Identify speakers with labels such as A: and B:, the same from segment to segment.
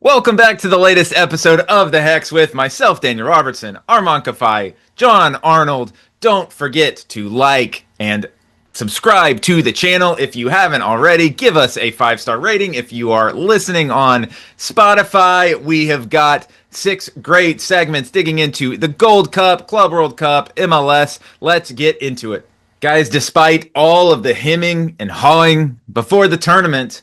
A: Welcome back to the latest episode of The Hex with myself, Daniel Robertson, Armand Kafai, John Arnold. Don't forget to like and subscribe to the channel if you haven't already. Give us a 5-star rating if you are listening on Spotify. We have got 6 great segments digging into the Gold Cup, Club World Cup, MLS. Let's get into it. Guys, despite all of the hemming and hawing before the tournament,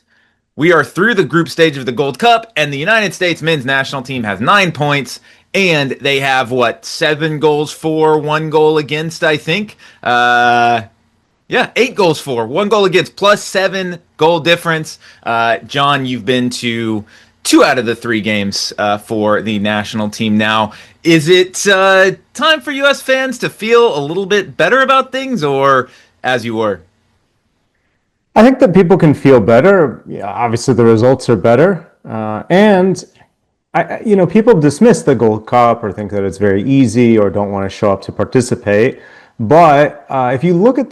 A: we are through the group stage of the Gold Cup, and the United States men's national team has 9 points, and they have, 7 goals for, 1 goal against, I think? 8 goals for, 1 goal against, plus 7 goal difference. John, you've been to 2 out of the 3 games for the national team now. Is it time for U.S. fans to feel a little bit better about things, or as you were?
B: I think that people can feel better. Yeah, obviously, the results are better, and people dismiss the Gold Cup or think that it's very easy or don't want to show up to participate. But if you look at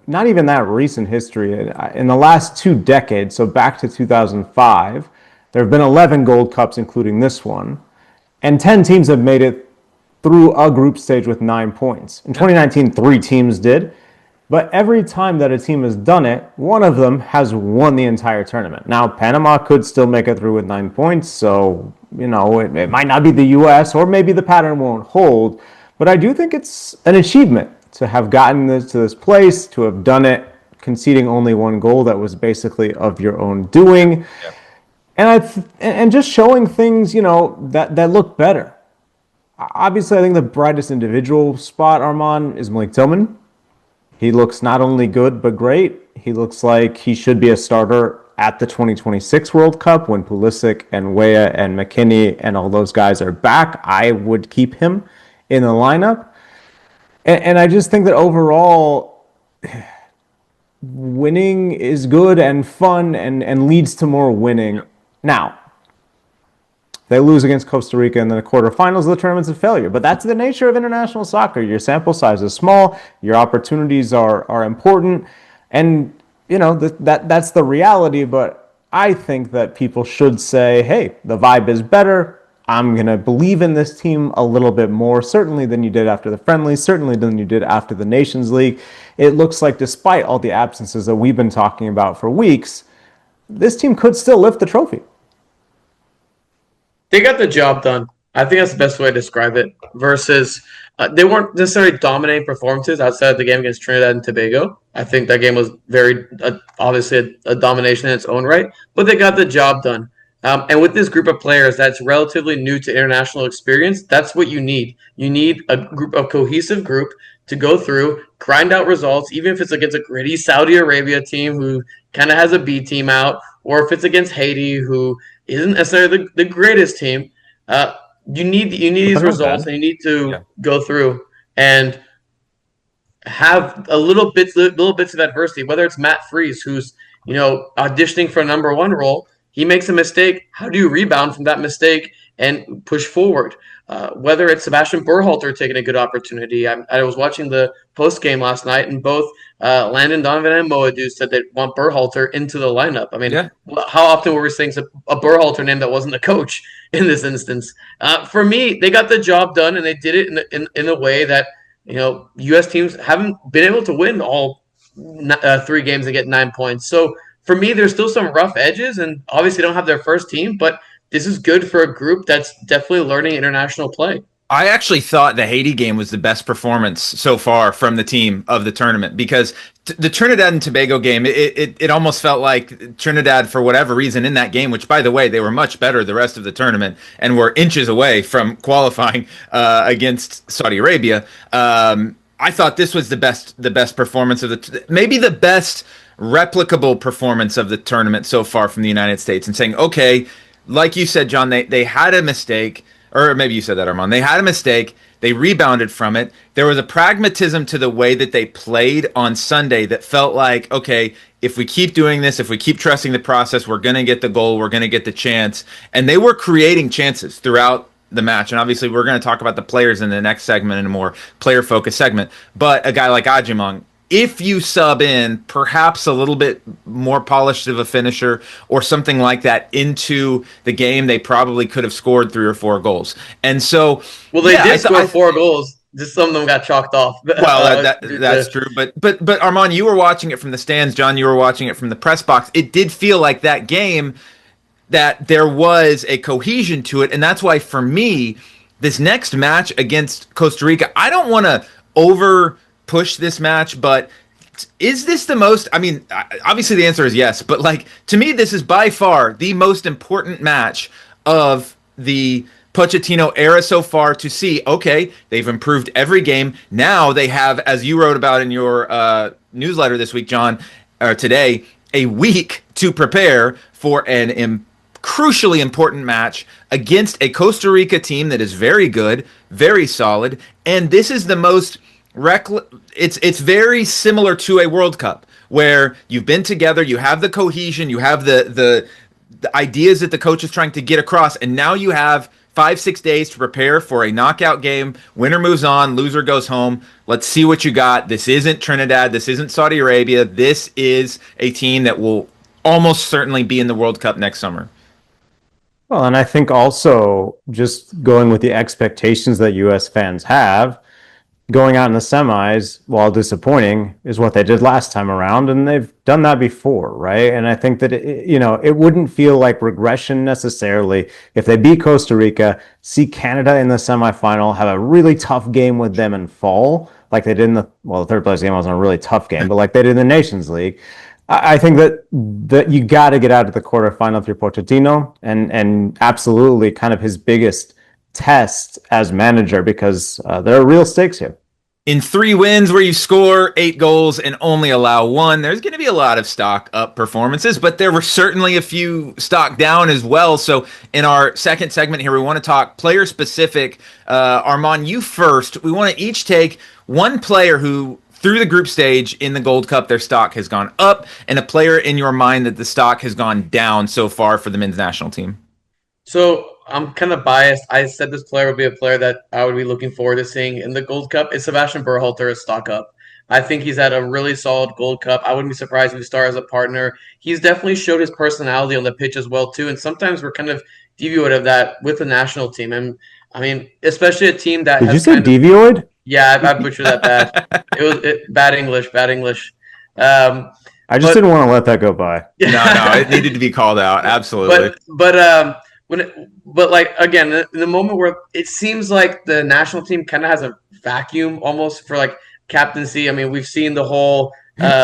B: not even that recent history, in the last 2 decades, so back to 2005, there have been 11 Gold Cups, including this one, and 10 teams have made it through a group stage with 9 points. In 2019, 3 teams did. But every time that a team has done it, one of them has won the entire tournament. Now, Panama could still make it through with 9 points, so, it might not be the U.S., or maybe the pattern won't hold. But I do think it's an achievement to have gotten to this place, to have done it, conceding only 1 goal that was basically of your own doing. Yeah. And just showing things, that look better. Obviously, I think the brightest individual spot, Armand, is Malik Tillman. He looks not only good, but great. He looks like he should be a starter at the 2026 World Cup when Pulisic and Weah and McKinney and all those guys are back. I would keep him in the lineup. And I just think that overall, winning is good and fun and leads to more winning. Now, they lose against Costa Rica in the quarterfinals of the tournament's a failure. But that's the nature of international soccer. Your sample size is small. Your opportunities are important. And, that's the reality. But I think that people should say, hey, the vibe is better. I'm going to believe in this team a little bit more, certainly than you did after the friendlies, certainly than you did after the Nations League. It looks like despite all the absences that we've been talking about for weeks, this team could still lift the trophy.
C: They got the job done. I think that's the best way to describe it. Versus, they weren't necessarily dominating performances outside of the game against Trinidad and Tobago. I think that game was very, obviously, a domination in its own right. But they got the job done. And with this group of players that's relatively new to international experience, that's what you need. You need a cohesive group to go through, grind out results, even if it's against a gritty Saudi Arabia team who kind of has a B team out, or if it's against Haiti who isn't necessarily the greatest team. You need these results, and you need to go through and have little bits of adversity. Whether it's Matt Freese, who's auditioning for a number 1 role, he makes a mistake. How do you rebound from that mistake and push forward? Whether it's Sebastian Berhalter taking a good opportunity. I was watching the post game last night, and both Landon Donovan and Moadu said they want Berhalter into the lineup. I mean, How often were we saying a Berhalter name that wasn't a coach in this instance? For me, they got the job done, and they did it in a way that U.S. teams haven't been able to win all 3 games and get 9 points. So for me, there's still some rough edges, and obviously don't have their first team, but this is good for a group that's definitely learning international play.
A: I actually thought the Haiti game was the best performance so far from the team of the tournament, because the Trinidad and Tobago game, it almost felt like Trinidad, for whatever reason in that game, which, by the way, they were much better the rest of the tournament and were inches away from qualifying against Saudi Arabia. I thought this was the best performance of maybe the best replicable performance of the tournament so far from the United States, and saying, okay, like you said, John, they had a mistake, or maybe you said that, Armand. They had a mistake. They rebounded from it. There was a pragmatism to the way that they played on Sunday that felt like, okay, if we keep doing this, if we keep trusting the process, we're going to get the goal, we're going to get the chance. And they were creating chances throughout the match. And obviously, we're going to talk about the players in the next segment, in a more player-focused segment. But a guy like Ajimong, if you sub in perhaps a little bit more polished of a finisher or something like that into the game, they probably could have scored 3 or 4 goals. And so,
C: well, they did score 4 goals. Just some of them got chalked off.
A: Well, that's true. But Armand, you were watching it from the stands. John, you were watching it from the press box. It did feel like that game that there was a cohesion to it, and that's why for me, this next match against Costa Rica, I don't want to over push this match, but is this the most? I mean, obviously the answer is yes, but like to me, this is by far the most important match of the Pochettino era so far to see, okay, they've improved every game. Now they have, as you wrote about in your newsletter this week, John, or today, a week to prepare for an crucially important match against a Costa Rica team that is very good, very solid, and this is the most it's very similar to a World Cup where you've been together, you have the cohesion, you have the ideas that the coach is trying to get across, and now you have 5-6 days to prepare for a knockout game. Winner moves on, loser goes home. Let's see what you got. This isn't Trinidad. This isn't Saudi Arabia. This is a team that will almost certainly be in the World Cup next summer.
B: Well, and I think also just going with the expectations that U.S. fans have, going out in the semis, while disappointing, is what they did last time around, and they've done that before, right? And I think that it wouldn't feel like regression necessarily if they beat Costa Rica, see Canada in the semifinal, have a really tough game with them and fall, like they did in the third place game wasn't a really tough game, but like they did in the Nations League. I think that you got to get out of the quarterfinal through Pochettino, and absolutely kind of his biggest test as manager, because there are real stakes here.
A: In 3 wins where you score 8 goals and only allow 1, there's going to be a lot of stock up performances, but there were certainly a few stock down as well. So in our second segment here, we want to talk player specific. Armand, you first. We want to each take one player who, through the group stage in the Gold Cup, their stock has gone up, and a player in your mind that the stock has gone down so far for the men's national team.
C: So I'm kind of biased. I said this player would be a player that I would be looking forward to seeing in the Gold Cup. It's Sebastian Berhalter is stock up. I think he's had a really solid Gold Cup. I wouldn't be surprised if he starts as a partner. He's definitely showed his personality on the pitch as well, too. And sometimes we're kind of devoid of that with the national team. And I mean, especially a team that
B: Did you say devoid?
C: Yeah, I butchered that bad. It was bad English.
B: I just didn't want to let that go by.
A: No, it needed to be called out. Absolutely.
C: But like again, in the moment where it seems like the national team kind of has a vacuum almost for like captaincy. I mean, we've seen the whole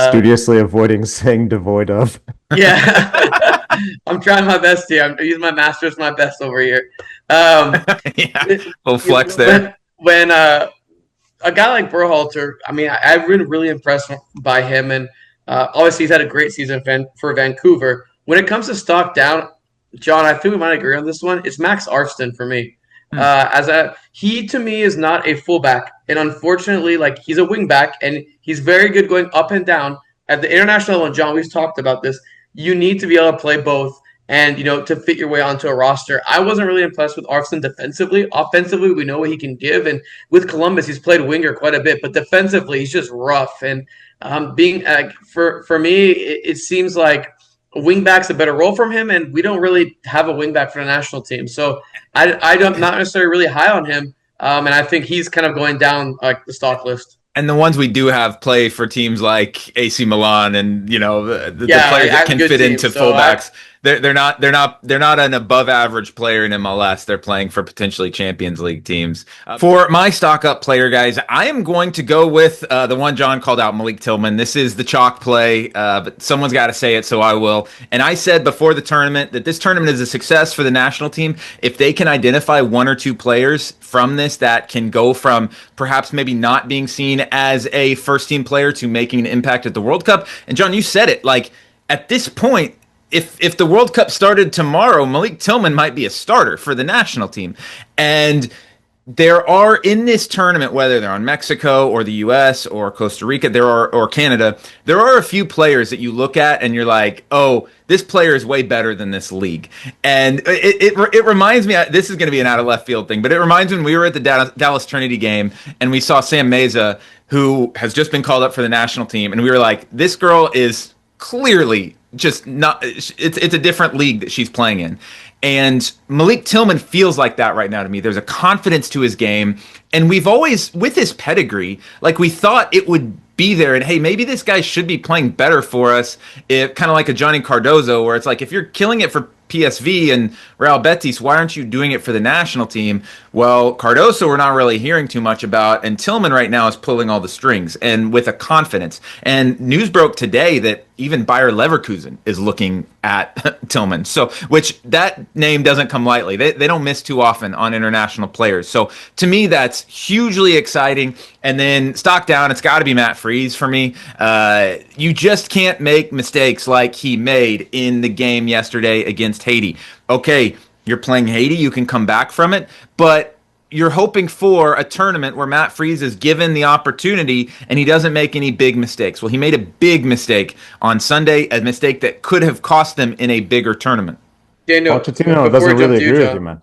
B: studiously avoiding saying devoid of.
C: Yeah, I'm trying my best here. I'm using my master's my best over here.
A: Yeah, little flex there.
C: When a guy like Berhalter, I mean, I've been really impressed by him, and obviously he's had a great season for Vancouver. When it comes to stock down, John, I think we might agree on this one. It's Max Arfsten for me. He to me is not a fullback, and unfortunately, like he's a wingback, and he's very good going up and down at the international level. And John, we've talked about this. You need to be able to play both, and to fit your way onto a roster. I wasn't really impressed with Arfsten defensively. Offensively, we know what he can give, and with Columbus, he's played winger quite a bit. But defensively, he's just rough. And for me, it seems like a wingback's a better role from him, and we don't really have a wingback for the national team. So I'm not necessarily really high on him, and I think he's kind of going down like the stock list.
A: And the ones we do have play for teams like AC Milan, and the players that can fit into fullbacks. They're not an above average player in MLS. They're playing for potentially Champions League teams. For my stock up player, guys, I am going to go with the one John called out, Malik Tillman. This is the chalk play, but someone's got to say it, so I will. And I said before the tournament that this tournament is a success for the national team if they can identify 1 or 2 players from this that can go from perhaps maybe not being seen as a first team player to making an impact at the World Cup. And John, you said it, like at this point, if the World Cup started tomorrow, Malik Tillman might be a starter for the national team. And there are in this tournament, whether they're on Mexico or the US or Costa Rica, or Canada, there are a few players that you look at and you're like, oh, this player is way better than this league. And it reminds me, this is going to be an out of left field thing, but it reminds me when we were at the Dallas Trinity game and we saw Sam Meza, who has just been called up for the national team, and we were like, this girl is clearly just not, it's a different league that she's playing in. And Malik Tillman feels like that right now to me. There's a confidence to his game. And we've always, with his pedigree, like we thought it would be there. And hey, maybe this guy should be playing better for us. Kind of like a Johnny Cardozo, where it's like, if you're killing it for PSV and Real Betis, why aren't you doing it for the national team? Well, Cardoso we're not really hearing too much about, and Tillman right now is pulling all the strings and with a confidence. And news broke today that even Bayer Leverkusen is looking at Tillman. So, which that name doesn't come lightly. They don't miss too often on international players. So to me, that's hugely exciting. And then stock down, it's got to be Matt Freese for me. You just can't make mistakes like he made in the game yesterday against Haiti. Okay, you're playing Haiti, you can come back from it, but you're hoping for a tournament where Matt Freese is given the opportunity and he doesn't make any big mistakes. Well, he made a big mistake on Sunday, a mistake that could have cost them in a bigger tournament.
C: Daniel,
B: Pochettino doesn't really agree with you, man.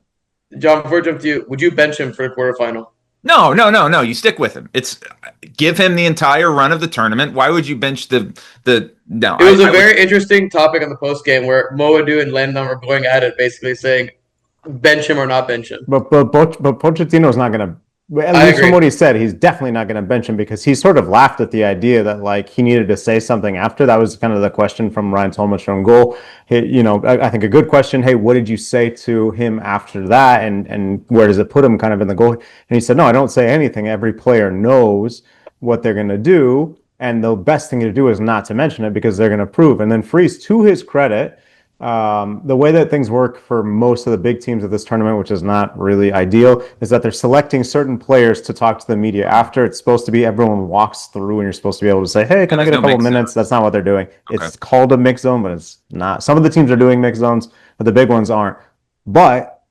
C: John, before I jump to you, would you bench him for the quarterfinal?
A: No. You stick with him. It's give him the entire run of the tournament. Why would you bench the? No,
C: it was a very interesting topic on the post game where Moadu and Landon were going at it, basically saying bench him or not bench him.
B: But Pochettino's not going to. At least from what he said, he's definitely not going to bench him because he sort of laughed at the idea that like he needed to say something after. That was kind of the question from Ryan Tolmich on goal. I think a good question. Hey, what did you say to him after that, and where does it put him kind of in the goal? And he said, no, I don't say anything. Every player knows what they're going to do, and the best thing to do is not to mention it because they're going to prove. And then Freese, to his credit, the way that things work for most of the big teams of this tournament, which is not really ideal, is that they're selecting certain players to talk to the media after. It's supposed to be everyone walks through and you're supposed to be able to say, hey, can I get a couple minutes? That's not what they're doing. Okay. It's called a mix zone, but it's not. Some of the teams are doing mix zones, but the big ones aren't. But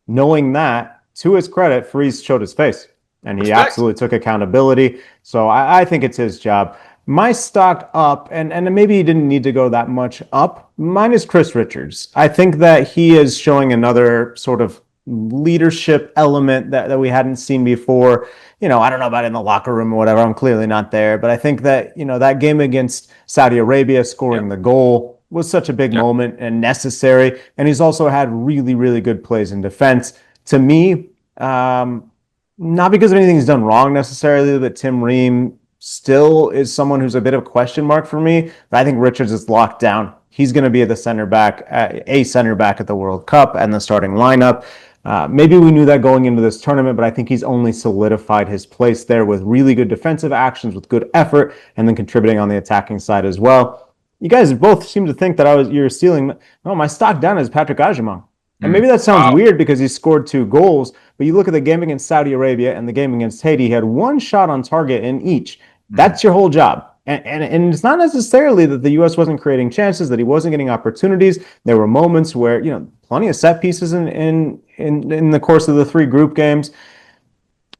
B: knowing that, to his credit, Freese showed his face and he absolutely took accountability. So I think it's his job. My stock up, and maybe he didn't need to go that much up. Mine is Chris Richards. I think that he is showing another sort of leadership element that we hadn't seen before. I don't know about in the locker room or whatever. I'm clearly not there. But I think that, that game against Saudi Arabia, scoring the goal was such a big moment and necessary. And he's also had really, really good plays in defense. To me, not because of anything he's done wrong necessarily, but Tim Ream still is someone who's a bit of a question mark for me. But I think Richards is locked down. He's going to be the center back at the World Cup and the starting lineup. Maybe we knew that going into this tournament, but I think he's only solidified his place there with really good defensive actions, with good effort, and then contributing on the attacking side as well. You guys both seem to think that you're stealing. No, my stock down is Patrick Agyemang. And maybe that sounds weird because he scored 2 goals, but you look at the game against Saudi Arabia and the game against Haiti, he had 1 shot on target in each. That's your whole job. And it's not necessarily that the U.S. wasn't creating chances, that he wasn't getting opportunities. There were moments where, plenty of set pieces in the course of the 3 group games.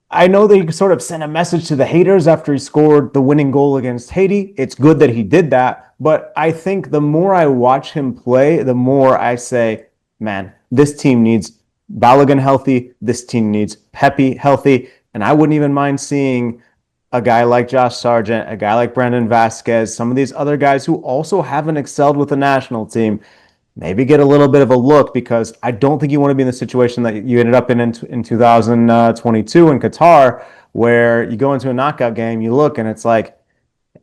B: I know that he sort of sent a message to the haters after he scored the winning goal against Haiti. It's good that he did that. But I think the more I watch him play, the more I say, man, this team needs Balogun healthy. This team needs Pepe healthy. And I wouldn't even mind seeing a guy like Josh Sargent, a guy like Brandon Vasquez, some of these other guys who also haven't excelled with the national team, maybe get a little bit of a look, because I don't think you want to be in the situation that you ended up in 2022 in Qatar, where you go into a knockout game, you look, and it's like,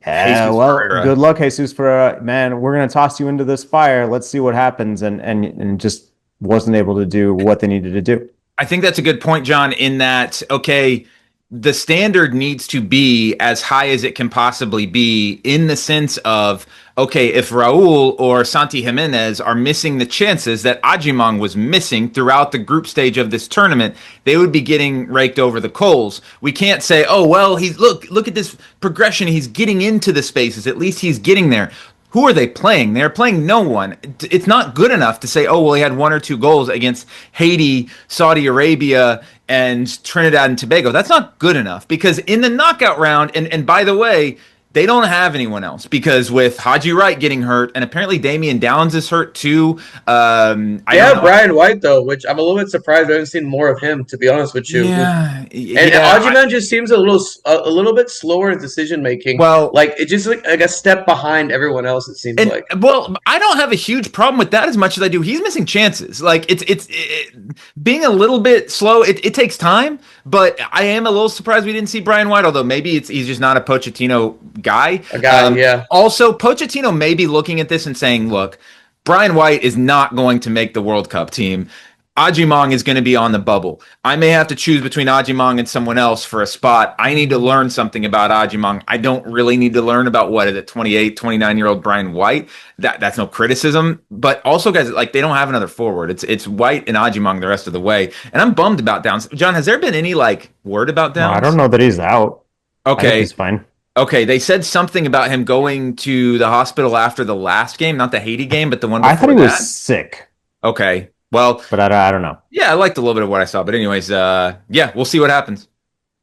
B: good luck, Jesus Ferreira. Man, we're going to toss you into this fire. Let's see what happens. And just wasn't able to do what they needed to do.
A: I think that's a good point, John, in that, okay, the standard needs to be as high as it can possibly be, in the sense of, okay, if Raul or Santi Jimenez are missing the chances that Agyemang was missing throughout the group stage of this tournament, they would be getting raked over the coals. We can't say, oh, well, look at this progression. He's getting into the spaces. At least he's getting there. who are they playing? They're playing no one. It's not good enough to say, oh, well, he had 1 or 2 goals against Haiti, Saudi Arabia, and Trinidad and Tobago. That's not good enough because in the knockout round, and by the way, they don't have anyone else because with Haji Wright getting hurt, and apparently Damian Downs is hurt too.
C: I don't know. Brian White though, which I'm a little bit surprised I haven't seen more of him. To be honest with you, and Ajiman just seems a little bit slower in decision making.
A: Well,
C: like it just like a step behind everyone else. It seems like.
A: Well, I don't have a huge problem with that as much as I do. He's missing chances. Like it's being a little bit slow. It takes time, but I am a little surprised we didn't see Brian White. Although maybe he's just not a Pochettino guy.
C: Yeah.
A: Also, Pochettino may be looking at this and saying, look, Brian White is not going to make the World Cup team. Ajimong is going to be on the bubble. I may have to choose between Ajimong and someone else for a spot. I need to learn something about Ajimong. I don't really need to learn about 28, 29-year-old Brian White. That's no criticism. But also, guys, like they don't have another forward. It's White and Ajimong the rest of the way. And I'm bummed about Downs. John, has there been any word about Downs?
B: No, I don't know that he's out.
A: Okay.
B: He's fine.
A: Okay, they said something about him going to the hospital after the last game, not the Haiti game, but the one before that.
B: I thought he was sick.
A: Okay, well.
B: But I don't know.
A: Yeah, I liked a little bit of what I saw. But anyways, yeah, we'll see what happens.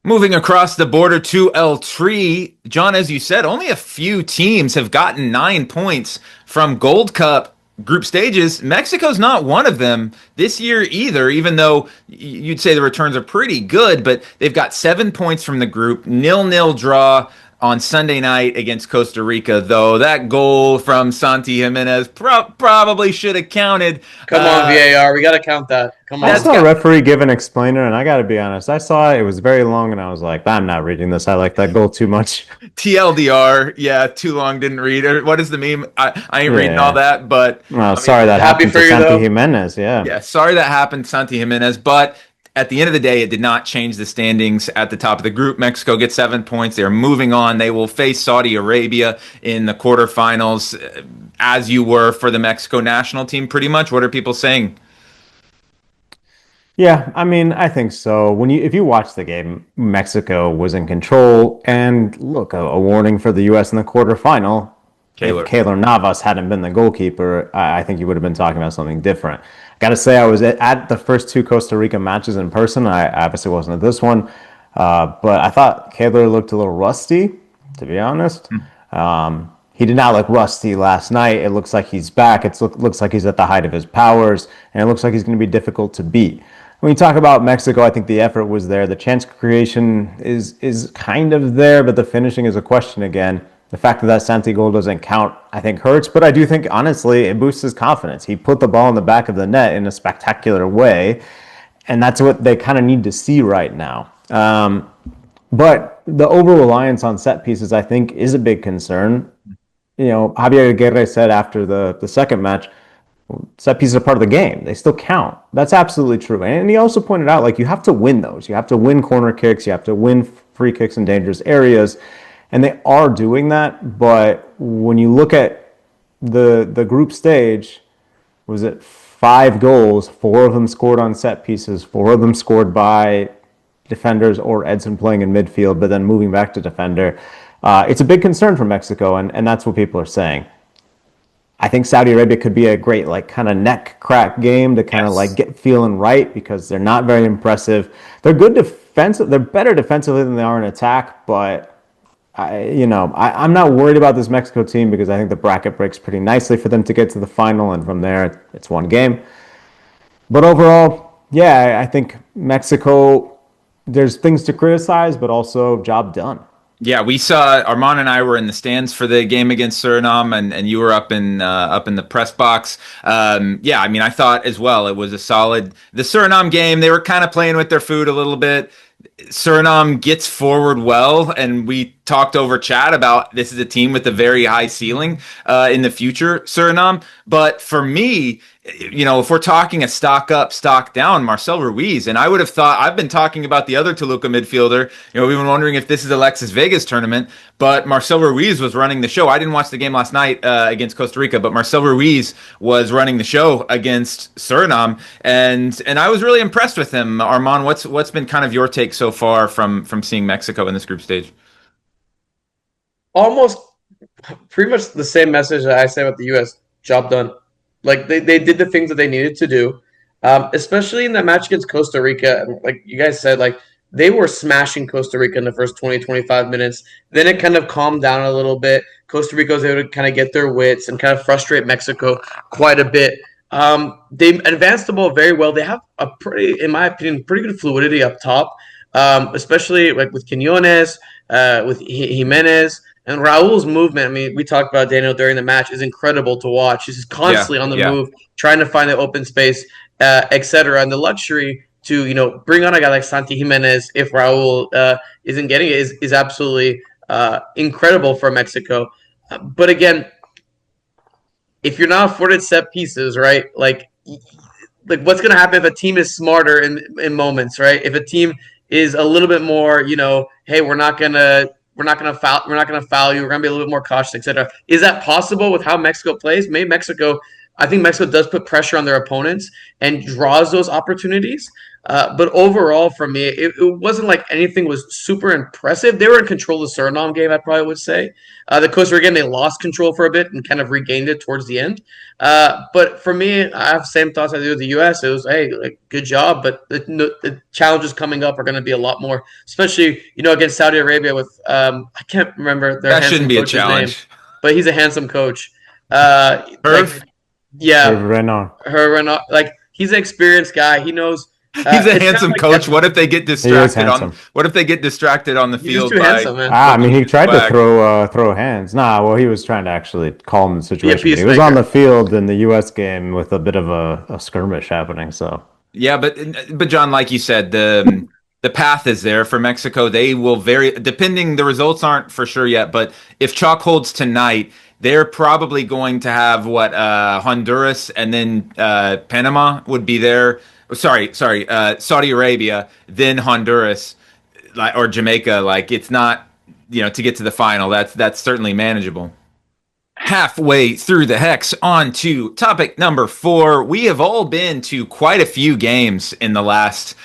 A: Moving across the border to El Tri, John, as you said, only a few teams have gotten 9 points from Gold Cup group stages. Mexico's not one of them this year either, even though you'd say the returns are pretty good, but they've got 7 points from the group, 0-0 draw on Sunday night against Costa Rica, though that goal from Santi Jimenez probably should have counted.
C: Come on, VAR. We got to count that. Come on.
B: I saw a referee give an explainer, and I got to be honest. I saw it. It was very long, and I was like, I'm not reading this. I like that goal too much.
A: TLDR. Yeah, too long, didn't read it. What is the meme? I ain't reading all that, but...
B: Well, sorry that happened to Santi Jimenez, Yeah,
A: sorry that happened to Santi Jimenez, but... At the end of the day, it did not change the standings at the top of the group. Mexico gets 7 points. They are moving on. They will face Saudi Arabia in the quarterfinals, as you were for the Mexico national team, pretty much. What are people saying?
B: Yeah, I mean, I think so. If you watch the game, Mexico was in control. And look, a warning for the U.S. in the quarterfinal. If Keylor Navas hadn't been the goalkeeper, I think you would have been talking about something different. Got to say, I was at the first 2 Costa Rica matches in person. I obviously wasn't at this one, but I thought Keylor looked a little rusty, to be honest. He did not look rusty last night. It looks like he's back. It looks like he's at the height of his powers, and it looks like he's going to be difficult to beat. When you talk about Mexico, I think the effort was there. The chance creation is kind of there, but the finishing is a question again. The fact that Santi goal doesn't count, I think, hurts. But I do think, honestly, it boosts his confidence. He put the ball in the back of the net in a spectacular way. And that's what they kind of need to see right now. But the over-reliance on set pieces, I think, is a big concern. You know, Javier Aguirre said after the second match, set pieces are part of the game. They still count. That's absolutely true. And he also pointed out, like, you have to win those. You have to win corner kicks. You have to win free kicks in dangerous areas. And they are doing that, but when you look at the group stage, was it 5 goals, 4 of them scored on set pieces, 4 of them scored by defenders or Edson playing in midfield, but then moving back to defender. It's a big concern for Mexico, and that's what people are saying. I think Saudi Arabia could be a great kind of neck crack game to kind of get feeling right because they're not very impressive. They're good defensive. They're better defensively than they are in attack, but I'm not worried about this Mexico team because I think the bracket breaks pretty nicely for them to get to the final, and from there, it's one game. But overall, yeah, I think Mexico, there's things to criticize, but also job done.
A: Yeah, we saw Armand and I were in the stands for the game against Suriname, and you were up in the press box. Yeah, I mean, I thought as well it was a solid. The Suriname game, they were kind of playing with their food a little bit. Suriname gets forward well, and we talked over chat about this is a team with a very high ceiling in the future, Suriname. But for me, if we're talking a stock up, stock down, Marcel Ruiz, and I would have thought, I've been talking about the other Toluca midfielder, we've been wondering if this is Alexis Vega's tournament, but Marcel Ruiz was running the show. I didn't watch the game last night against Costa Rica, but Marcel Ruiz was running the show against Suriname, and I was really impressed with him. Armand, what's been kind of your take so far from seeing Mexico in this group stage?
C: Almost Pretty much the same message that I say about the U.S. Job done. Like they did the things that they needed to do, especially in that match against Costa Rica. And like you guys said, like they were smashing Costa Rica in the first 20, 25 minutes. Then it kind of calmed down a little bit. Costa Rica was able to kind of get their wits and kind of frustrate Mexico quite a bit. They advanced the ball very well. They have a pretty, in my opinion, pretty good fluidity up top, especially like with Quinones, with Jimenez. And Raul's movement, I mean, we talked about Daniel during the match, is incredible to watch. He's constantly on the move, trying to find the open space, etc. And the luxury to, bring on a guy like Santi Jimenez if Raul isn't getting it is absolutely incredible for Mexico. But again, if you're not afforded set pieces, right, like what's going to happen if a team is smarter in moments, right? If a team is a little bit more, hey, we're not gonna foul you. We're gonna be a little bit more cautious, etc. Is that possible with how Mexico plays? I think Mexico does put pressure on their opponents and draws those opportunities. But overall, for me, it wasn't like anything was super impressive. They were in control of the Suriname game, I probably would say. The Costa Rican, they lost control for a bit and kind of regained it towards the end. But for me, I have the same thoughts I do with the U.S. It was, hey, like, good job, but the challenges coming up are going to be a lot more, especially, against Saudi Arabia with, I can't remember their
A: that shouldn't be a challenge.
C: Name, but he's a handsome coach.
A: Herve?
C: Yeah.
B: Herve
C: Renard. Like, he's an experienced guy. He knows.
A: He's a handsome coach. What if they get distracted on? What if they get distracted on the field?
C: He's too handsome, man.
B: I mean, he tried to throw hands. Well, he was trying to actually calm the situation. He was on the field in the U.S. game with a bit of a skirmish happening. So
A: yeah, but John, like you said, the path is there for Mexico. They will depending. The results aren't for sure yet, but if chalk holds tonight, they're probably going to have Honduras and then Panama would be there. Saudi Arabia, then Honduras, or Jamaica. Like, it's not, to get to the final. That's certainly manageable. Halfway through the Hex, on to topic number 4. We have all been to quite a few games in the last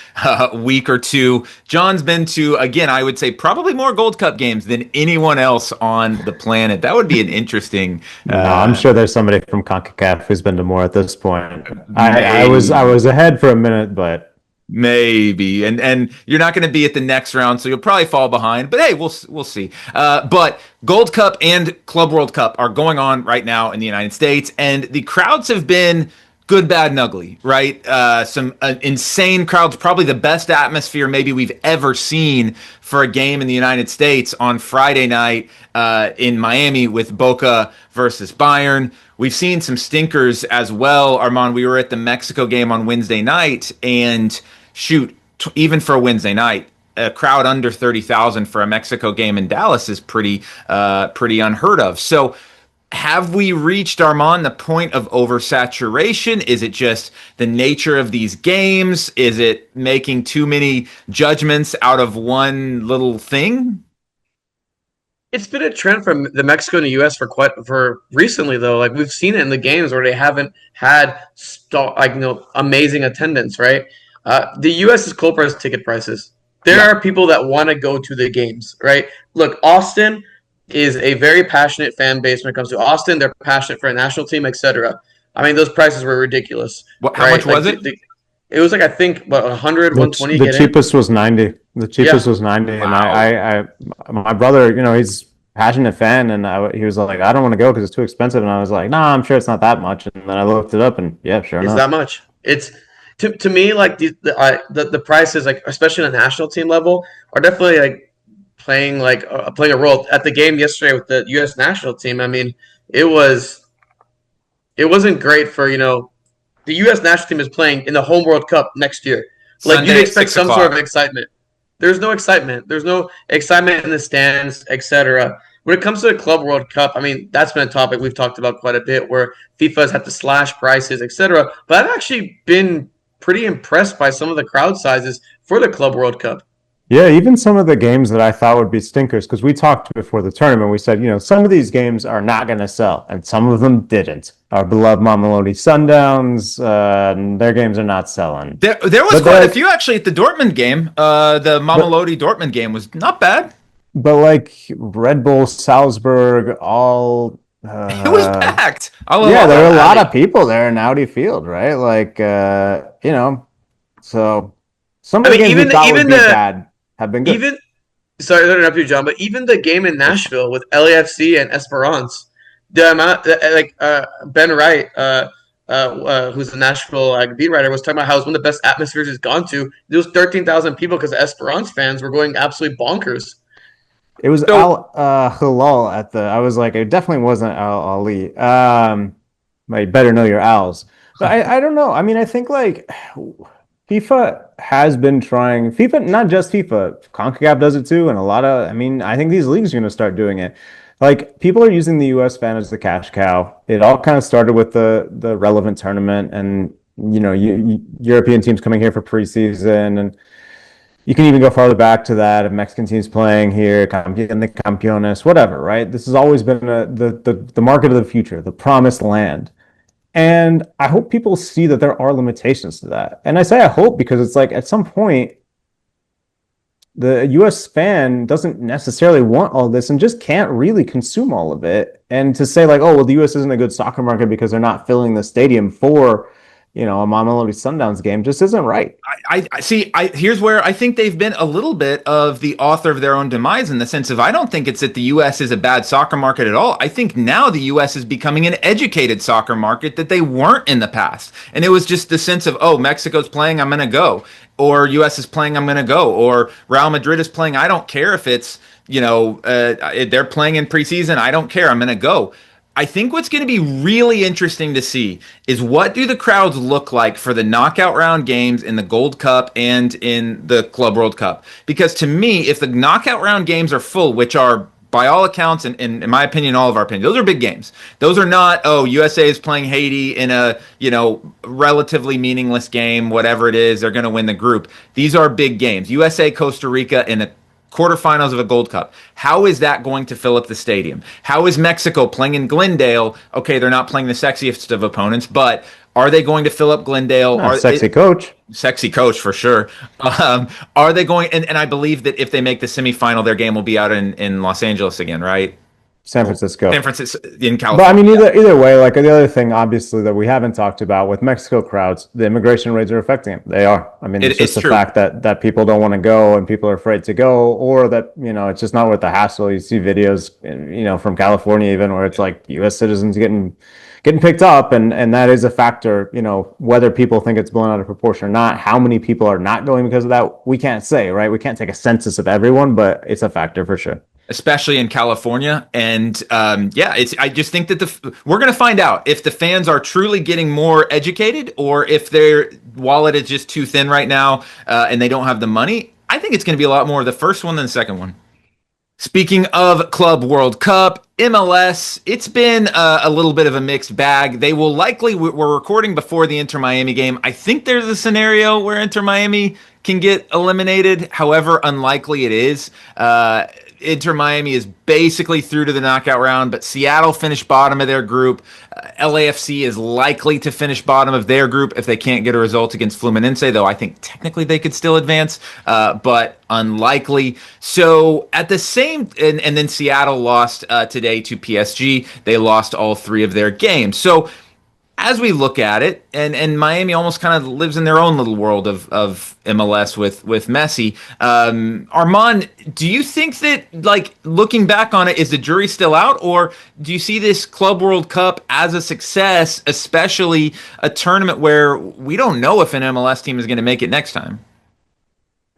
A: week or two. John's been to, again, I would say probably more Gold Cup games than anyone else on the planet. That would be an interesting.
B: I'm sure there's somebody from CONCACAF who's been to more at this point. I was ahead for a minute, but.
A: Maybe, and you're not going to be at the next round, so you'll probably fall behind. But hey, we'll see. But Gold Cup and Club World Cup are going on right now in the United States, and the crowds have been good, bad, and ugly. Right? Some insane crowds, probably the best atmosphere maybe we've ever seen for a game in the United States on Friday night in Miami with Boca versus Bayern. We've seen some stinkers as well, Armand. We were at the Mexico game on Wednesday night, and even for a Wednesday night, a crowd under 30,000 for a Mexico game in Dallas is pretty unheard of. So have we reached, Armand, the point of oversaturation? Is it just the nature of these games? Is it making too many judgments out of one little thing?
C: It's been a trend from the Mexico and the U.S. for recently, though. Like, we've seen it in the games where they haven't had amazing attendance, right? The U.S.'s culprit is ticket prices. There are people that want to go to the games, right? Look, Austin is a very passionate fan base when it comes to Austin. They're passionate for a national team, etc. I mean, those prices were ridiculous.
A: How much was it?
C: It was like, I think, 100, 120.
B: The cheapest was 90. The cheapest was 90. Wow. And my brother, he's a passionate fan, and he was like, I don't want to go because it's too expensive. And I was like, nah, I'm sure it's not that much. And then I looked it up, and yeah, sure enough.
C: It's that much. It's to me, like, the prices, like, especially on a national team level, are definitely like playing a role. At the game yesterday with the U.S. national team, I mean, it wasn't great for, the U.S. national team is playing in the home World Cup next year. Like, Sunday, you'd expect some sort of excitement. There's no excitement. There's no excitement in the stands, etc. When it comes to the Club World Cup, I mean, that's been a topic we've talked about quite a bit, where FIFA has had to slash prices, etc. But I've actually been pretty impressed by some of the crowd sizes for the Club World Cup.
B: Yeah, even some of the games that I thought would be stinkers, because we talked before the tournament, we said, some of these games are not going to sell, and some of them didn't. Our beloved Mamelodi Sundowns, their games are not selling.
A: There was quite a few, actually, at the Dortmund game. The Mamelodi Dortmund game was not bad.
B: but like Red Bull, Salzburg, all
A: It was packed.
B: yeah, there were a lot of people there in Audi Field, right? Like so some of the games we thought would be bad have been good.
C: Even sorry to interrupt you, John, but even the game in Nashville with LAFC and Esperance, the amount Ben Wright, who's the Nashville beat writer, was talking about how it's one of the best atmospheres he's gone to. There was 13,000 people because Esperance fans were going absolutely bonkers.
B: It was Al Hilal at the. I was like, it definitely wasn't Al Ali. You better know your Al's. But I don't know. I mean, I think like FIFA has been trying. FIFA, not just FIFA. CONCACAF does it too, and a lot of. I mean, I think these leagues are going to start doing it. Like people are using the U.S. fan as the cash cow. It all kind of started with the relevant tournament, and European teams coming here for preseason and. You can even go farther back to that of Mexican teams playing here, and the Campeones, whatever, right? This has always been the market of the future, the promised land. And I hope people see that there are limitations to that. And I say I hope because it's like at some point, the US fan doesn't necessarily want all this and just can't really consume all of it. And to say like, oh, well, the US isn't a good soccer market because they're not filling the stadium for a Mamelodi Sundowns game just isn't right.
A: I see. Here's where I think they've been a little bit of the author of their own demise in the sense of I don't think it's that the U.S. is a bad soccer market at all. I think now the U.S. is becoming an educated soccer market that they weren't in the past. And it was just the sense of, oh, Mexico's playing, I'm going to go. Or U.S. is playing, I'm going to go. Or Real Madrid is playing, I don't care if it's, they're playing in preseason, I don't care, I'm going to go. I think what's going to be really interesting to see is what do the crowds look like for the knockout round games in the Gold Cup and in the Club World Cup. Because to me, if the knockout round games are full, which are by all accounts, and in my opinion, all of our opinion, those are big games. Those are not, USA is playing Haiti in a, relatively meaningless game, whatever it is, they're going to win the group. These are big games. USA, Costa Rica in a quarterfinals of a Gold Cup. How is that going to fill up the stadium? How is Mexico playing in Glendale? Okay, they're not playing the sexiest of opponents, but are they going to fill up Glendale?
B: Sexy coach
A: for sure. Are they going? And I believe that if they make the semifinal, their game will be out in Los Angeles again, right?
B: San Francisco
A: in California.
B: But I mean, either way, like the other thing, obviously, that we haven't talked about with Mexico crowds, the immigration rates are affecting them. They are. I mean, it's just the fact that people don't want to go and people are afraid to go, or that it's just not worth the hassle. You see videos, from California even where it's like U.S. citizens getting picked up, and that is a factor. Whether people think it's blown out of proportion or not, how many people are not going because of that, we can't say, right? We can't take a census of everyone, but it's a factor for sure.
A: Especially in California. And I just think that we're going to find out if the fans are truly getting more educated or if their wallet is just too thin right now and they don't have the money. I think it's going to be a lot more of the first one than the second one. Speaking of Club World Cup, MLS, it's been a little bit of a mixed bag. They will likely, we're recording before the Inter Miami game. I think there's a scenario where Inter Miami can get eliminated. However unlikely it is. Inter Miami is basically through to the knockout round, but Seattle finished bottom of their group. LAFC is likely to finish bottom of their group if they can't get a result against Fluminense, though I think technically they could still advance, but unlikely. So at the same, and then Seattle lost today to PSG. They lost all three of their games. So as we look at it, and Miami almost kind of lives in their own little world of MLS with Messi. Armand, do you think that, like, looking back on it, is the jury still out, or do you see this Club World Cup as a success, especially a tournament where we don't know if an MLS team is going to make it next time?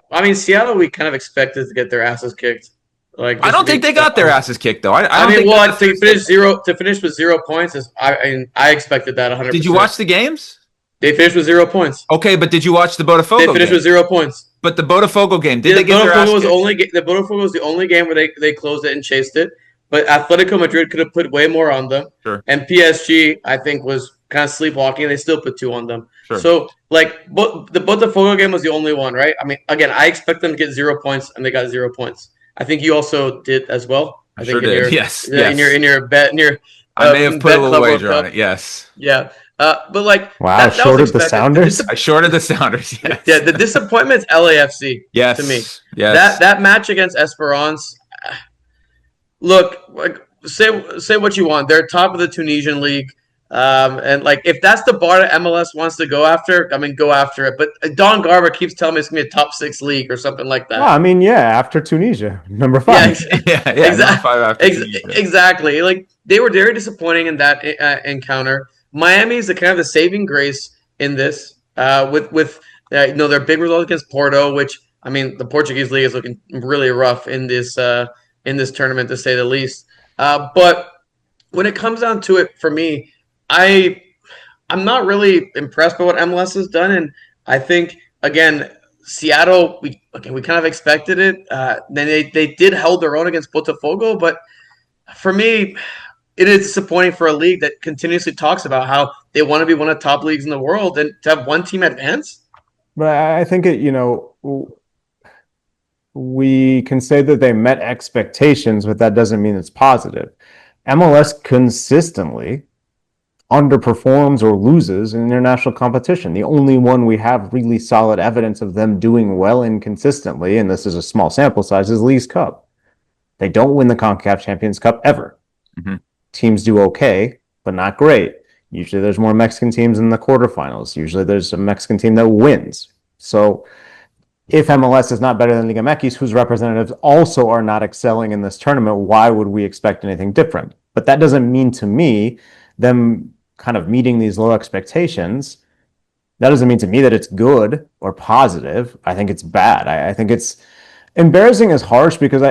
C: I mean, Seattle, we kind of expected to get their asses kicked.
A: I don't think they got their asses kicked though.
C: To finish with 0 points is. I expected that 100%.
A: Did you watch the games?
C: They finished with 0 points.
A: Okay, but did you watch the Botafogo?
C: They finished with 0 points.
A: But the Botafogo game, did they get their ass kicked?
C: The Botafogo was the only game where they closed it and chased it. But Atletico Madrid could have put way more on them.
A: Sure.
C: And PSG, I think, was kind of sleepwalking. They still put 2 on them.
A: Sure.
C: So, the Botafogo game was the only one, right? I mean, again, I expect them to get 0 points, and they got 0 points. I think you also did as well.
A: I sure did. Yes.
C: In your bet,
A: I may have put a little wager on it. Yes.
C: Yeah. But
B: wow, shorted the Sounders.
A: I shorted the Sounders. Yes.
C: Yeah. The disappointment's LAFC.
A: Yes.
C: To me.
A: Yes.
C: That match against Esperance, look, like say what you want. They're top of the Tunisian league. And like if that's the bar that MLS wants to go after, I mean, go after it. But Don Garber keeps telling me it's gonna be a top 6 league or something like
B: Well,
C: that.
B: I mean, yeah, after Tunisia, number
C: Yeah,
B: 5.
A: Yeah, number 5 after Tunisia.
C: exactly. Like they were very disappointing in that encounter. Miami is the kind of the saving grace in this. With their big result against Porto, which I mean the Portuguese league is looking really rough in this tournament to say the least. But when it comes down to it, for me, I I'm not really impressed by what MLS has done, and I think again Seattle we kind of expected it. Then they did hold their own against Botafogo, but for me, it is disappointing for a league that continuously talks about how they want to be one of the top leagues in the world and to have one team advance.
B: But I think we can say that they met expectations, but that doesn't mean it's positive. MLS consistently underperforms or loses in international competition. The only one we have really solid evidence of them doing well and consistently, and this is a small sample size, is Leagues Cup. They don't win the CONCACAF Champions Cup ever.
A: Mm-hmm.
B: Teams do okay, but not great. Usually there's more Mexican teams in the quarterfinals. Usually there's a Mexican team that wins. So if MLS is not better than Liga MX, whose representatives also are not excelling in this tournament, why would we expect anything different? But that doesn't mean to me them kind of meeting these low expectations. That doesn't mean to me that it's good or positive. I think it's bad. I think it's embarrassing is harsh because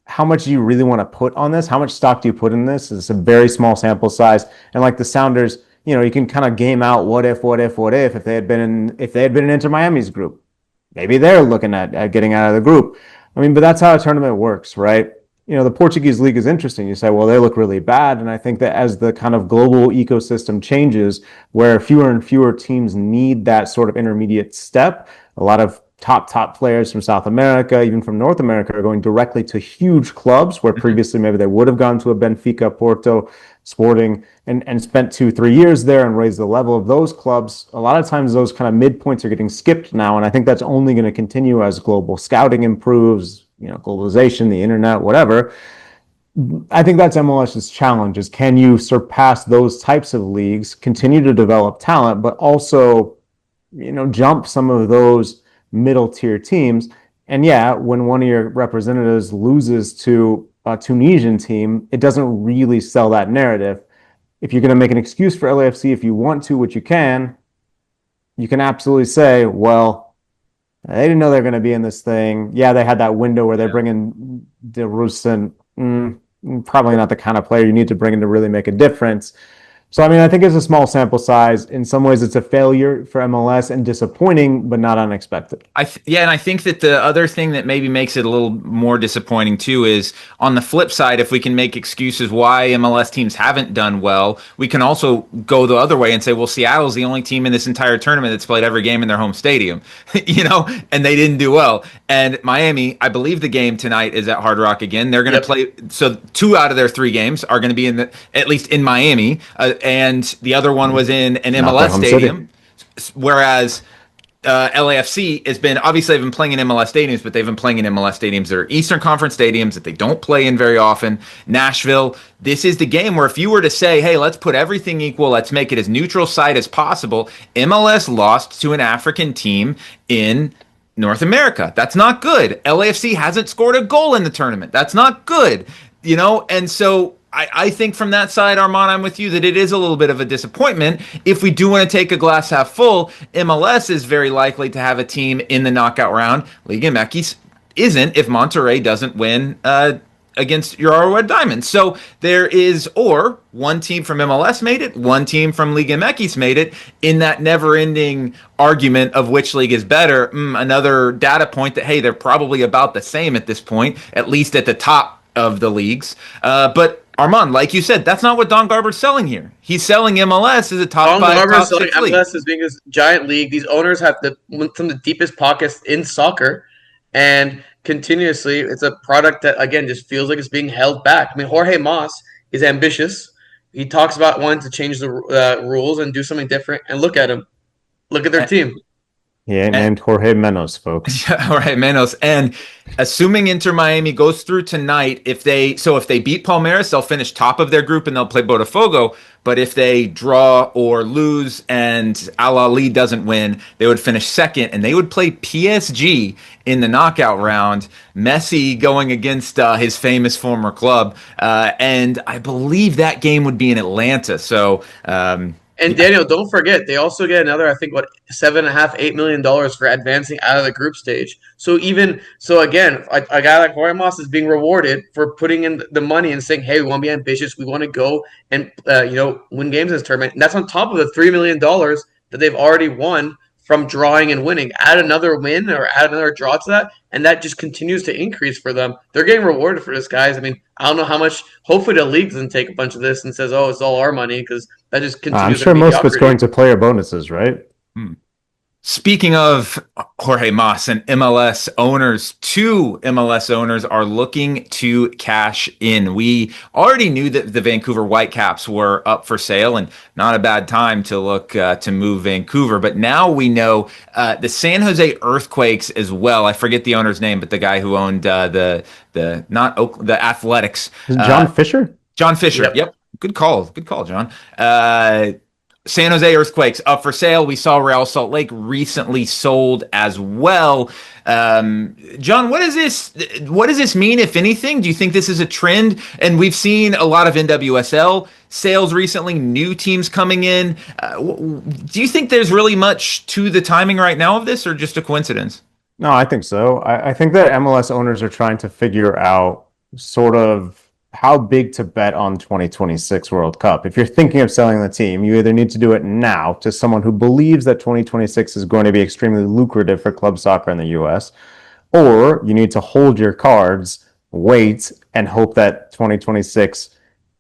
B: how much do you really want to put on this? How much stock do you put in this? It's a very small sample size. And like the Sounders, you can kind of game out what if they had been in Inter Miami's group. Maybe they're looking at getting out of the group. I mean, but that's how a tournament works, right? The Portuguese league is interesting. You say, well, they look really bad. And I think that as the kind of global ecosystem changes, where fewer and fewer teams need that sort of intermediate step, a lot of top players from South America, even from North America, are going directly to huge clubs where previously maybe they would have gone to a Benfica, Porto, Sporting, and spent 2-3 years there and raised the level of those clubs. A lot of times those kind of midpoints are getting skipped now, and I think that's only going to continue as global scouting improves, globalization, the internet, whatever. I think that's MLS's challenge is can you surpass those types of leagues, continue to develop talent, but also, jump some of those middle tier teams. And yeah, when one of your representatives loses to a Tunisian team, it doesn't really sell that narrative. If you're going to make an excuse for LAFC, if you want to, which you can absolutely say, well, they didn't know they're going to be in this thing. Yeah, they had that window where they're bringing De Roosevelt, probably not the kind of player you need to bring in to really make a difference. So, I mean, I think it's a small sample size. In some ways, it's a failure for MLS and disappointing, but not unexpected.
A: And I think that the other thing that maybe makes it a little more disappointing too is on the flip side, if we can make excuses why MLS teams haven't done well, we can also go the other way and say, well, Seattle's the only team in this entire tournament that's played every game in their home stadium, and they didn't do well. And Miami, I believe the game tonight is at Hard Rock again. They're going to play. So 2 out of their 3 games are going to be at least in Miami. And the other one was in an MLS stadium, whereas LAFC has been, obviously they've been playing in MLS stadiums, but they've been playing in MLS stadiums that are Eastern Conference stadiums that they don't play in very often. Nashville, this is the game where if you were to say, hey, let's put everything equal, let's make it as neutral site as possible, MLS lost to an African team in North America. That's not good. LAFC hasn't scored a goal in the tournament. That's not good, and so I think from that side, Armand, I'm with you that it is a little bit of a disappointment. If we do want to take a glass half full, MLS is very likely to have a team in the knockout round. Liga MX isn't if Monterrey doesn't win against Urawa Red Diamonds. So there is, or one team from MLS made it, one team from Liga MX made it in that never-ending argument of which league is better. Another data point that, hey, they're probably about the same at this point, at least at the top of the leagues. But Armand, like you said, that's not what Don Garber's selling here. He's selling MLS as a top 5, top 6 league. Don Garber's selling
C: MLS as being this giant league. These owners have some of the deepest pockets in soccer, and continuously, it's a product that, again, just feels like it's being held back. I mean, Jorge Mas is ambitious. He talks about wanting to change the rules and do something different, and look at him. Look at their team.
B: He ain't named Jorge Menos, folks.
A: All right, Manos. And assuming Inter Miami goes through tonight, if they beat Palmeiras, they'll finish top of their group and they'll play Botafogo. But if they draw or lose and Al Ahly doesn't win, they would finish second and they would play PSG in the knockout round. Messi going against his famous former club. And I believe that game would be in Atlanta. So,
C: And Daniel, don't forget, they also get another, I think, $7.5, $8 million for advancing out of the group stage. So again, a guy like Jorge Mas is being rewarded for putting in the money and saying, "Hey, we want to be ambitious. We want to go and win games in this tournament." And that's on top of the $3 million that they've already won from drawing and winning. Add another win or add another draw to that, and that just continues to increase for them. They're getting rewarded for this, guys. I mean, I don't know how much. Hopefully, the league doesn't take a bunch of this and says, "Oh, it's all our money," because that just continues.
B: I'm sure most of it's going to player bonuses, right?
A: Speaking of Jorge Mas and MLS owners, 2 MLS owners are looking to cash in. We already knew that the Vancouver Whitecaps were up for sale and not a bad time to look to move Vancouver. But now we know the San Jose Earthquakes as well. I forget the owner's name, but the guy who owned the Athletics.
B: John Fisher?
A: John Fisher. Yep. Good call. Good call, John. San Jose Earthquakes up for sale. We saw Real Salt Lake recently sold as well. John, what does this mean, if anything? Do you think this is a trend? And we've seen a lot of NWSL sales recently, new teams coming in. Do you think there's really much to the timing right now of this, or just a coincidence?
B: No, I think so. I think that MLS owners are trying to figure out sort of how big to bet on 2026 World Cup. If you're thinking of selling the team, you either need to do it now to someone who believes that 2026 is going to be extremely lucrative for club soccer in the US, or you need to hold your cards, wait, and hope that 2026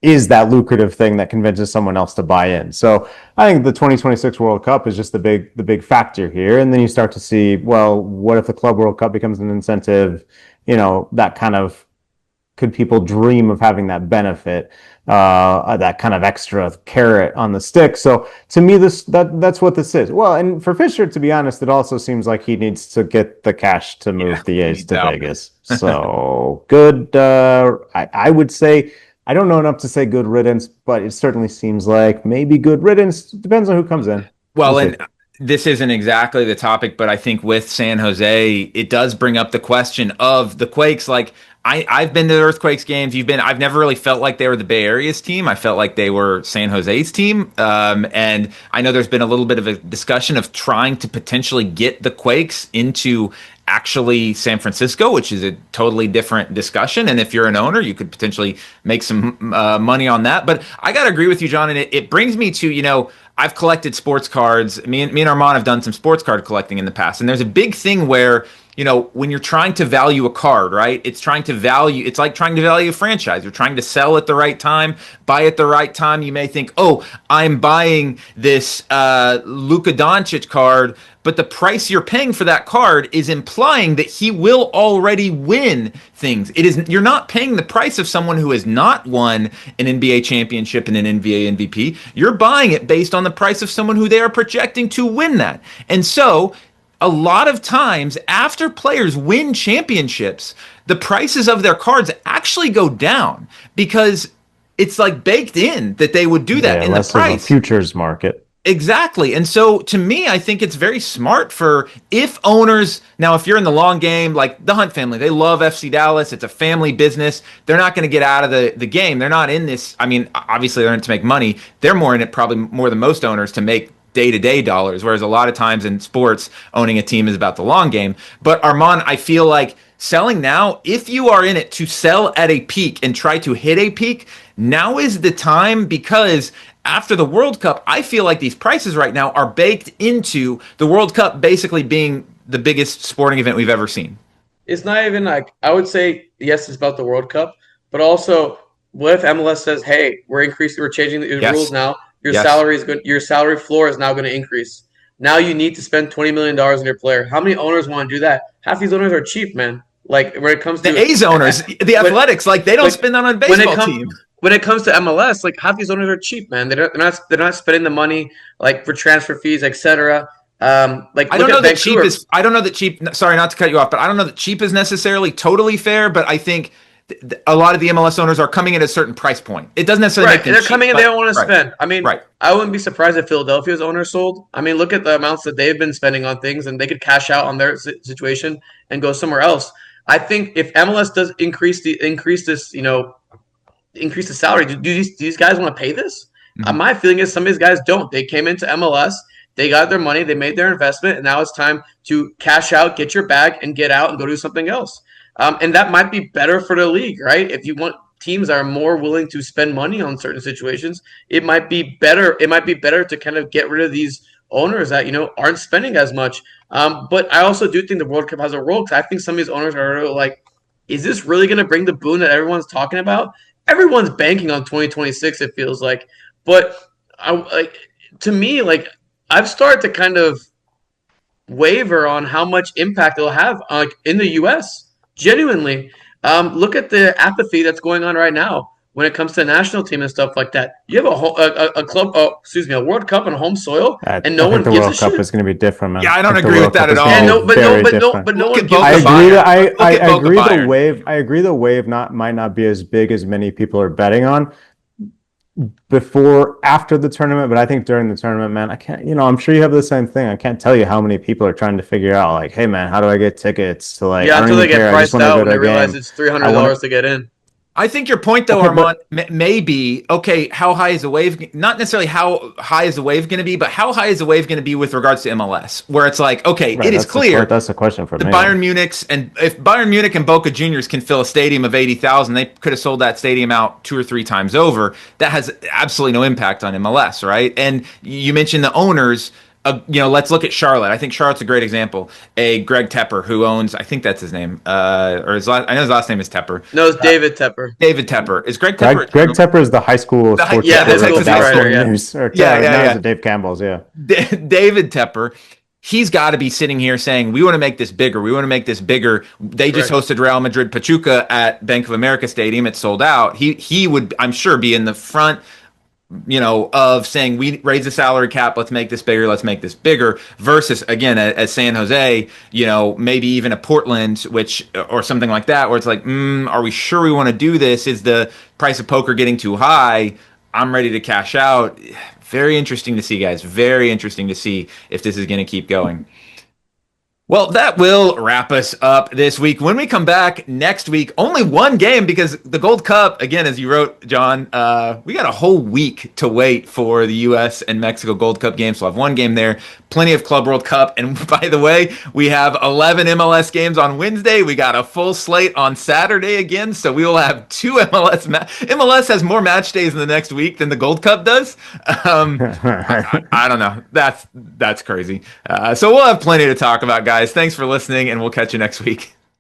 B: is that lucrative thing that convinces someone else to buy in. So I think the 2026 World Cup is just the big factor here. And then you start to see, well, what if the Club World Cup becomes an incentive? That kind of, could people dream of having that benefit, that kind of extra carrot on the stick? So to me, that's what this is. Well, and for Fisher, to be honest, it also seems like he needs to get the cash to move the A's to Vegas. So good. I would say, I don't know enough to say good riddance, but it certainly seems like maybe good riddance. Depends on who comes in.
A: Well, this isn't exactly the topic, but I think with San Jose, it does bring up the question of the Quakes. Like, I've been to the Earthquakes games. I've never really felt like they were the Bay Area's team. I felt like they were San Jose's team. And I know there's been a little bit of a discussion of trying to potentially get the Quakes into actually San Francisco, which is a totally different discussion. And if you're an owner, you could potentially make some money on that. But I got to agree with you, John. And it brings me to, I've collected sports cards. Me and Armand have done some sports card collecting in the past. And there's a big thing where, when you're trying to value a card, right? It's like trying to value a franchise. You're trying to sell at the right time, buy at the right time. You may think, oh, I'm buying this Luka Doncic card, but the price you're paying for that card is implying that he will already win things. You're not paying the price of someone who has not won an NBA championship and an NBA MVP. You're buying it based on the price of someone who they are projecting to win that. And so a lot of times after players win championships, the prices of their cards actually go down because it's like baked in that they would do that in the price.
B: Futures market.
A: Exactly. And so to me, I think it's very smart if owners, now if you're in the long game, like the Hunt family, they love FC Dallas. It's a family business. They're not going to get out of the game. They're not in this. I mean, obviously they're in it to make money. They're more in it, probably more than most owners, to make day-to-day dollars, whereas a lot of times in sports, owning a team is about the long game. But Armand, I feel like selling now, if you are in it to sell at a peak and try to hit a peak, now is the time, because after the World Cup, I feel like these prices right now are baked into the World Cup basically being the biggest sporting event we've ever seen.
C: It's not even like, I would say, yes, it's about the World Cup, but also what if MLS says, hey, we're changing the rules now. Your salary is good. Your salary floor is now going to increase. Now you need to spend $20 million on your player. How many owners want to do that? Half these owners are cheap, man. Like when it comes to
A: the A's owners, the Athletics, like they don't spend that on a baseball team.
C: When it comes to MLS, like half these owners are cheap, man. They're not spending the money like for transfer fees, etc. Like
A: I
C: look
A: don't know
C: at
A: that cheap
C: Vancouver.
A: is. I don't know that cheap. Sorry, not to cut you off, but I don't know that cheap is necessarily totally fair. But I think a lot of the MLS owners are coming at a certain price point. It doesn't necessarily
C: Right,
A: make them
C: they're
A: cheap,
C: coming in. They don't want to
A: right,
C: spend. I mean,
A: right.
C: I wouldn't be surprised if Philadelphia's owner sold. I mean, look at the amounts that they've been spending on things, and they could cash out on their situation and go somewhere else. I think if MLS does increase this, increase the salary, do these guys want to pay this?
A: Mhm.
C: My feeling is some of these guys don't. They came into MLS, they got their money, they made their investment, and now it's time to cash out, get your bag, and get out and go do something else. And that might be better for the league, right? If you want teams that are more willing to spend money on certain situations, it might be better. It might be better to kind of get rid of these owners that aren't spending as much. But I also do think the World Cup has a role because I think some of these owners are like, is this really going to bring the boon that everyone's talking about? Everyone's banking on 2026. It feels like, but to me, like I've started to kind of waver on how much impact it'll have in the U.S. Genuinely, look at the apathy that's going on right now when it comes to the national team and stuff like that. You have a club, a World Cup on home soil, and no
B: I
C: one
B: think the
C: gives a
B: World Cup
C: shit.
B: is going to be different, man.
A: Yeah, I don't
B: think the
A: agree
B: World
A: with that
B: Cup
A: at
B: is
A: all.
B: gonna
C: And
B: be very different.
C: no
A: Look
C: one
A: at
C: gives
A: both
B: I
C: a
A: the
C: shit.
B: agree that
A: Bayern. Look
B: I
A: at both the
B: agree the
A: Bayern.
B: wave. I agree the wave might not be as big as many people are betting on after the tournament, but I think during the tournament, man, I can't, I'm sure you have the same thing. I can't tell you how many people are trying to figure out, like, hey, man, how do I get tickets to, like,
C: Yeah,
B: I don't
C: until they
B: even
C: get
B: care. I just
C: priced
B: want to
C: out
B: go
C: when
B: to
C: they
B: a
C: realize
B: game.
C: it's $300
B: I want
C: to get in.
A: I think your point, though,
B: Okay,
A: Armand, may be okay. How high is the wave? Not necessarily how high is the wave going to be, but how high is the wave going to be with regards to MLS? Where it's like, okay,
B: right,
A: it is clear
B: that's the question for
A: the
B: me.
A: Bayern Munich's, and if Bayern Munich and Boca Juniors can fill a stadium of 80,000, they could have sold that stadium out 2 or 3 times over. That has absolutely no impact on MLS, right? And you mentioned the owners. Let's look at Charlotte. I think Charlotte's a great example. A Greg Tepper, who owns, I think that's his name, I know his last name is Tepper.
C: No, it's David Tepper.
A: David Tepper. Is Greg Tepper a
B: Greg
A: journalist?
B: Tepper is the high school sports
C: yeah,
B: reporter
C: high school
B: at the Dallas
C: writer,
B: Morning
C: yeah.
B: News. Or,
A: Yeah,
B: now
A: yeah.
B: he's at Dave Campbell's, yeah.
A: David Tepper, he's got to be sitting here saying, we want to make this bigger. We want to make this bigger. They just hosted Real Madrid Pachuca at Bank of America Stadium. It's sold out. He would, I'm sure, be in the front, of saying, we raise the salary cap, let's make this bigger, versus, again, as San Jose, maybe even a Portland, or something like that, where it's like, are we sure we want to do this? Is the price of poker getting too high? I'm ready to cash out. Very interesting to see, guys. Very interesting to see if this is going to keep going. Well, that will wrap us up this week. When we come back next week, only one game because the Gold Cup, again, as you wrote, John, we got a whole week to wait for the U.S. and Mexico Gold Cup games. So we'll have one game there, plenty of Club World Cup. And by the way, we have 11 MLS games on Wednesday. We got a full slate on Saturday again. So we will have 2 MLS. MLS has more match days in the next week than the Gold Cup does. I don't know. That's crazy. So we'll have plenty to talk about, guys. Thanks for listening, and we'll catch you next week.